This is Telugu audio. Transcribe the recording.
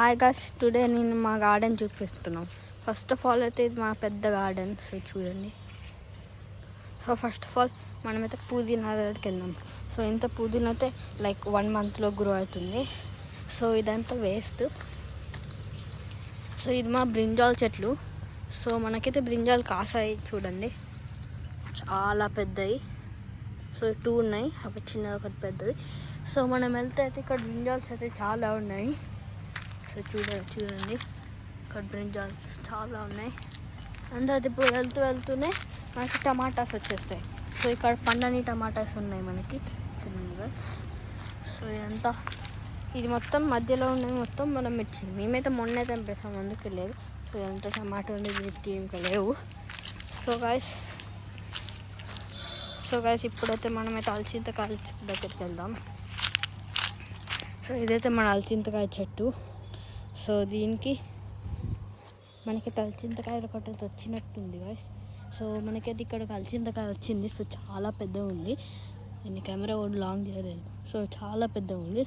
హాయ్ గాయ్స్, టుడే నేను మా గార్డెన్ చూపిస్తున్నాం. ఫస్ట్ ఆఫ్ ఆల్ అయితే ఇది మా పెద్ద గార్డెన్. సో చూడండి. సో ఫస్ట్ ఆఫ్ ఆల్ మనమైతే పుదీనా దగ్గరికి వెళ్దాం. సో ఇంత పుదీనా అయితే లైక్ 1 monthలో గ్రో అవుతుంది. సో ఇదంతా వేస్ట్. సో ఇది మా బ్రింజాల్ చెట్లు. సో మనకైతే బ్రింజాలు కాసాయి చూడండి, చాలా పెద్దవి. సో 2 ఉన్నాయి, ఒకటి చిన్నది ఒకటి పెద్దది. సో మనం వెళ్తే అయితే ఇక్కడ బ్రింజాల్స్ అయితే చాలా ఉన్నాయి. సో చూడండి ఇక్కడ బ్రింజాల్స్ చాలా ఉన్నాయి. అండ్ అది ఇప్పుడు వెళ్తూనే మనకి టమాటాస్ వచ్చేస్తాయి. సో ఇక్కడ పండని టమాటాస్ ఉన్నాయి మనకి. సో ఇదంతా ఇది మొత్తం మధ్యలో ఉన్నది మొత్తం మనం మిర్చి. మేమైతే మొన్నే తెంపేసాం, అందుకే లేదు. సో ఇదంతా టమాటా ఉంది, వీటికి ఇంకా లేవు. సో గాయస్ ఇప్పుడైతే మనమైతే అలచింతకాయల దగ్గరికి వెళ్దాం. సో ఇదైతే మన అలచింతకాయ చెట్టు. సో దీనికి మనకి అలచింతకాయలు ఒకటి వచ్చినట్టుంది గాయస్. సో మనకైతే ఇక్కడ అలచింతకాయ వచ్చింది. సో చాలా పెద్దగా ఉంది. దీన్ని కెమెరా కూడా లాంగ్ చేయలేదు. సో చాలా పెద్దగా ఉంది.